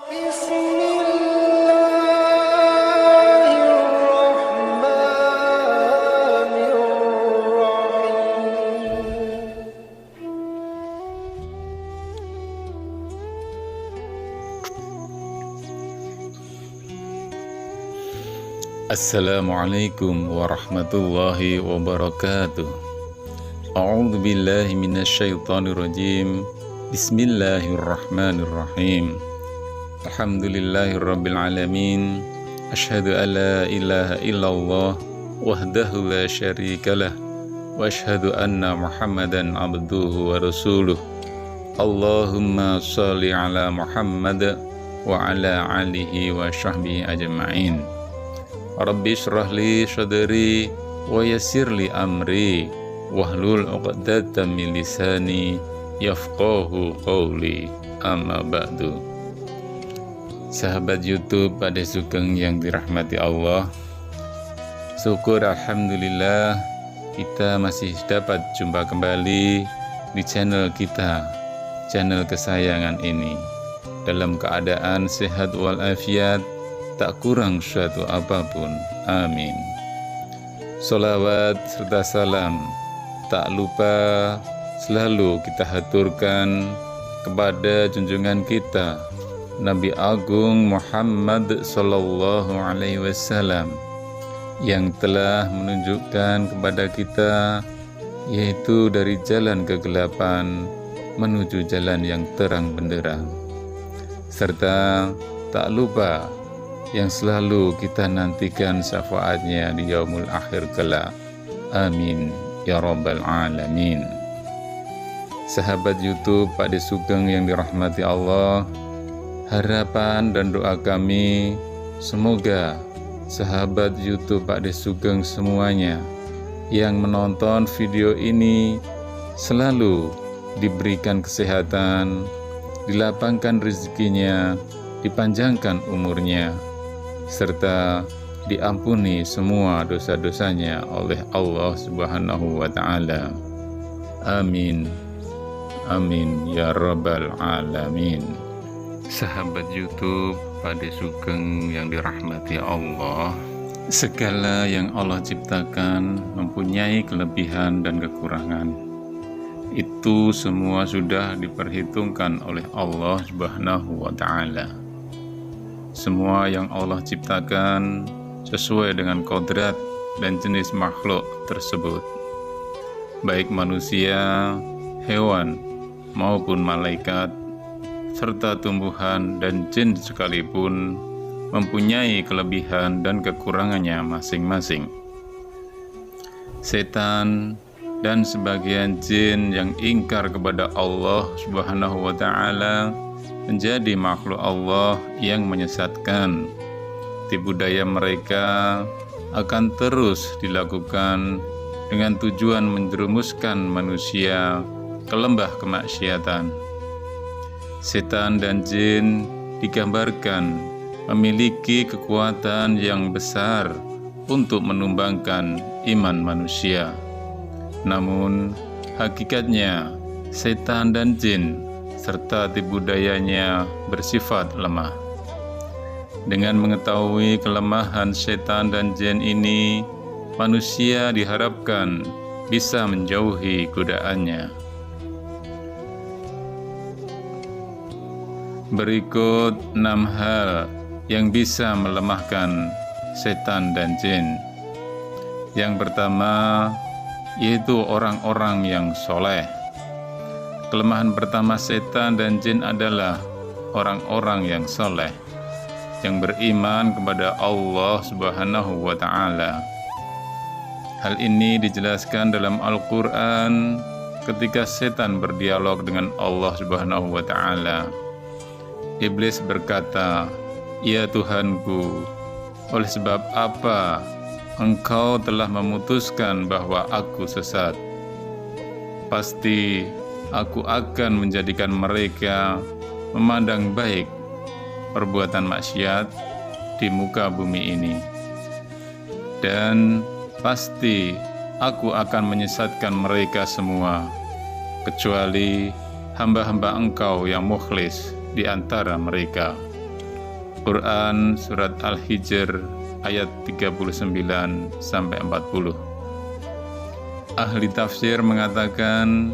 Assalamualaikum warahmatullahi wabarakatuh. A'udzu billahi minasyaitonir rajim. Bismillahirrahmanirrahim. Alhamdulillahirabbil alamin. Asyhadu an la ilaha illallah wahdahu la syarikalah wa asyhadu anna Muhammadan abduhu wa rasuluh. Allahumma shalli ala Muhammad wa ala alihi wa sahbihi ajma'in. Rabbi shrah li sadri wa yassir li amri wahlul 'uqdatam min lisani yafqahu qawli, amma ba'du. Sahabat YouTube pada sugeng yang dirahmati Allah, syukur alhamdulillah kita masih dapat jumpa kembali di channel kita, channel kesayangan ini, dalam keadaan sehat walafiat, tak kurang suatu apapun. Amin. Sholawat serta salam tak lupa selalu kita haturkan kepada junjungan kita Nabi Agung Muhammad Sallallahu Alaihi Wasallam, yang telah menunjukkan kepada kita yaitu dari jalan kegelapan menuju jalan yang terang benderang, serta tak lupa yang selalu kita nantikan syafaatnya di yaumul akhir kelak. Amin ya rabbal alamin. Sahabat YouTube pada sugeng yang dirahmati Allah, harapan dan doa kami semoga sahabat YouTube pada sugeng semuanya yang menonton video ini selalu diberikan kesehatan, dilapangkan rezekinya, dipanjangkan umurnya, serta diampuni semua dosa-dosanya oleh Allah Subhanahu wa Ta'ala. Amin. Amin ya rabbal alamin. Sahabat YouTube pada sugeng yang dirahmati Allah, segala yang Allah ciptakan mempunyai kelebihan dan kekurangan. Itu semua sudah diperhitungkan oleh Allah Subhanahu wa Ta'ala. Semua yang Allah ciptakan sesuai dengan kodrat dan jenis makhluk tersebut, baik manusia, hewan, maupun malaikat, serta tumbuhan dan jin sekalipun mempunyai kelebihan dan kekurangannya masing-masing. Setan dan sebagian jin yang ingkar kepada Allah Subhanahu wa Ta'ala menjadi makhluk Allah yang menyesatkan. Tipu daya mereka akan terus dilakukan dengan tujuan menjerumuskan manusia ke lembah kemaksiatan. Setan dan jin digambarkan memiliki kekuatan yang besar untuk menumbangkan iman manusia. Namun hakikatnya setan dan jin serta tipu dayanya bersifat lemah. Dengan mengetahui kelemahan setan dan jin ini, manusia diharapkan bisa menjauhi godaannya. Berikut 6 hal yang bisa melemahkan setan dan jin. Yang pertama, yaitu orang-orang yang soleh. Kelemahan pertama setan dan jin adalah orang-orang yang soleh, yang beriman kepada Allah Subhanahu wa Ta'ala. Hal ini dijelaskan dalam Al-Quran ketika setan berdialog dengan Allah Subhanahu wa Ta'ala. Iblis berkata, "Ya Tuhanku, oleh sebab apa Engkau telah memutuskan bahwa aku sesat? Pasti aku akan menjadikan mereka memandang baik perbuatan maksiat di muka bumi ini, dan pasti aku akan menyesatkan mereka semua, kecuali hamba-hamba Engkau yang mukhlis di antara mereka." Quran Surat Al-Hijr ayat 39-40. Ahli tafsir mengatakan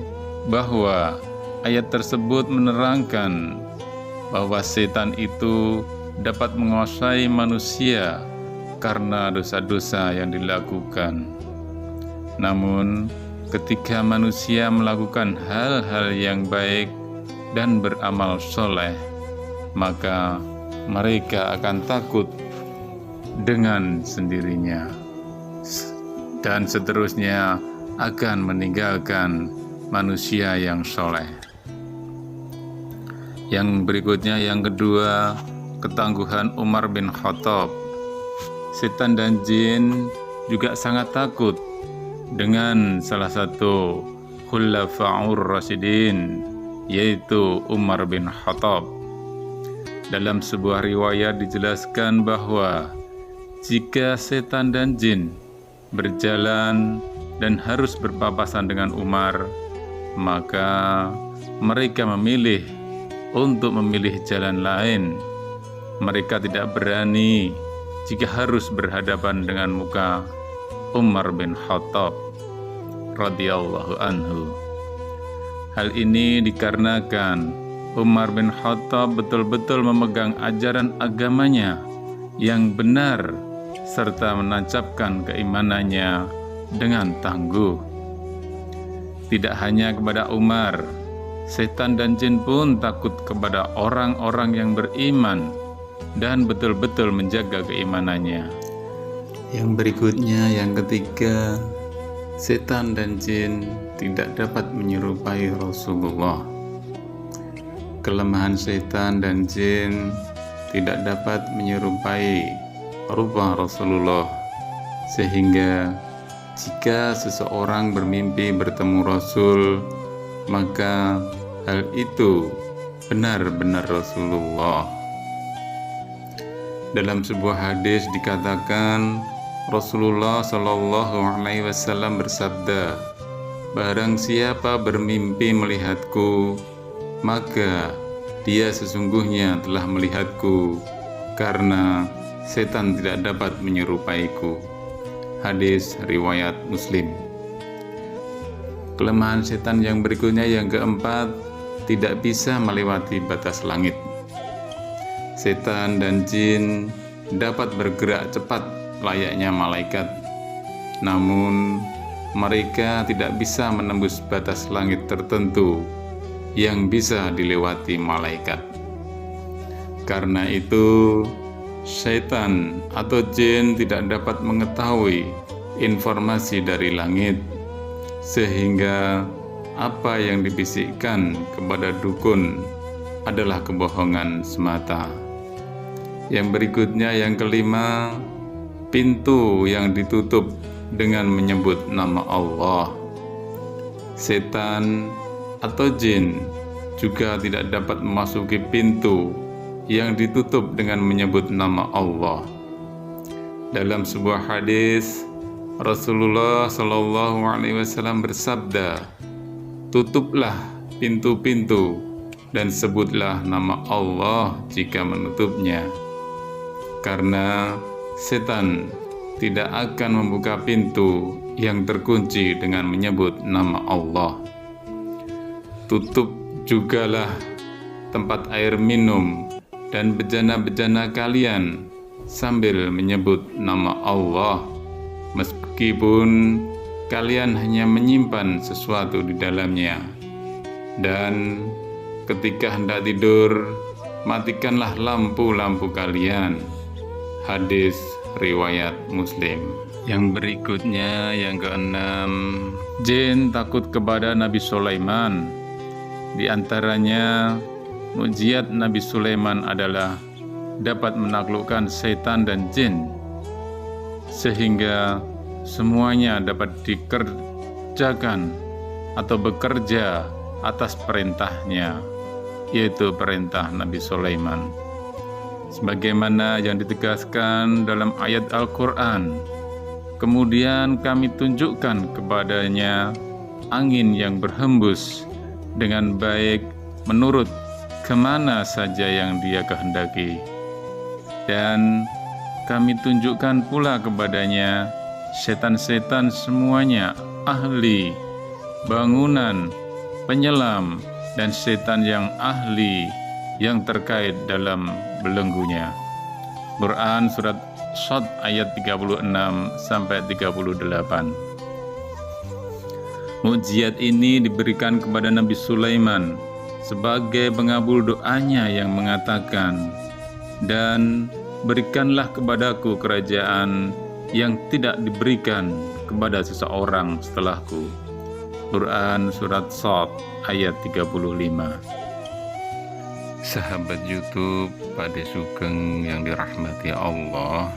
bahwa ayat tersebut menerangkan bahwa setan itu dapat menguasai manusia karena dosa-dosa yang dilakukan. Namun, ketika manusia melakukan hal-hal yang baik dan beramal soleh, maka mereka akan takut dengan sendirinya dan seterusnya akan meninggalkan manusia yang soleh. Yang berikutnya, yang kedua, ketangguhan Umar bin Khattab. Setan dan jin juga sangat takut dengan salah satu Khulafa'ur Rasyidin, yaitu Umar bin Khattab. Dalam sebuah riwayat dijelaskan bahwa jika setan dan jin berjalan dan harus berpapasan dengan Umar, maka mereka memilih untuk memilih jalan lain. Mereka tidak berani jika harus berhadapan dengan muka Umar bin Khattab radhiyallahu anhu. Hal ini dikarenakan Umar bin Khattab betul-betul memegang ajaran agamanya yang benar serta menancapkan keimanannya dengan tangguh. Tidak hanya kepada Umar, setan dan jin pun takut kepada orang-orang yang beriman dan betul-betul menjaga keimanannya. Yang berikutnya, yang ketiga, setan dan jin tidak dapat menyerupai Rasulullah. Kelemahan setan dan jin tidak dapat menyerupai rupa Rasulullah, sehingga jika seseorang bermimpi bertemu Rasul, maka hal itu benar-benar Rasulullah. Dalam sebuah hadis dikatakan Rasulullah Shallallahu Alaihi Wasallam bersabda, "Barang siapa bermimpi melihatku, maka dia sesungguhnya telah melihatku, karena setan tidak dapat menyerupaiku." Hadis riwayat Muslim. Kelemahan setan yang berikutnya, yang keempat, tidak bisa melewati batas langit. Setan dan jin dapat bergerak cepat layaknya malaikat, namun mereka tidak bisa menembus batas langit tertentu yang bisa dilewati malaikat. Karena itu, setan atau jin tidak dapat mengetahui informasi dari langit, sehingga apa yang dibisikkan kepada dukun adalah kebohongan semata. Yang berikutnya, yang kelima, pintu yang ditutup dengan menyebut nama Allah. Setan atau jin juga tidak dapat memasuki pintu yang ditutup dengan menyebut nama Allah. Dalam sebuah hadis, Rasulullah Shallallahu Alaihi Wasallam bersabda, "Tutuplah pintu-pintu dan sebutlah nama Allah jika menutupnya, karena setan tidak akan membuka pintu yang terkunci dengan menyebut nama Allah." Tutup jugalah tempat air minum dan bejana-bejana kalian sambil menyebut nama Allah, meskipun kalian hanya menyimpan sesuatu di dalamnya. Dan ketika hendak tidur, matikanlah lampu-lampu kalian. Hadis riwayat Muslim. Yang berikutnya, yang keenam, jin takut kepada Nabi Sulaiman. Di antaranya, mukjizat Nabi Sulaiman adalah dapat menaklukkan setan dan jin, sehingga semuanya dapat dikerjakan atau bekerja atas perintahnya, yaitu perintah Nabi Sulaiman. Sebagaimana yang ditegaskan dalam ayat Al-Quran, kemudian kami tunjukkan kepadanya angin yang berhembus dengan baik menurut kemana saja yang dia kehendaki. Dan kami tunjukkan pula kepadanya setan-setan semuanya, ahli bangunan, penyelam, dan setan yang ahli yang terkait dalam belenggunya. Quran surat Shad ayat 36 sampai 38. Mukjizat ini diberikan kepada Nabi Sulaiman sebagai pengabul doanya yang mengatakan, "Dan berikanlah kepadaku kerajaan yang tidak diberikan kepada seseorang setelahku." Quran surat Shad ayat 35. Sahabat YouTube Pakde Sugeng yang dirahmati Allah,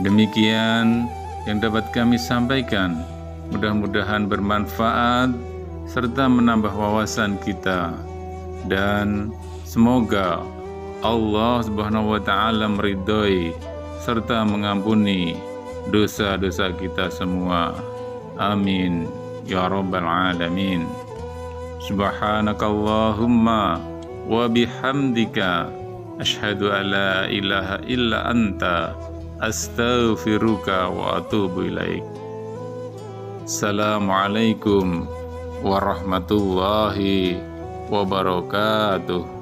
demikian yang dapat kami sampaikan. Mudah-mudahan bermanfaat serta menambah wawasan kita, dan semoga Allah Subhanahu wa Ta'ala meridhoi serta mengampuni dosa-dosa kita semua. Amin ya rabbal alamin. Subhanakallahumma wa bihamdika asyhadu an la ilaha illa anta astaghfiruka wa atubu ilaik. Assalamualaikum warahmatullahi wabarakatuh.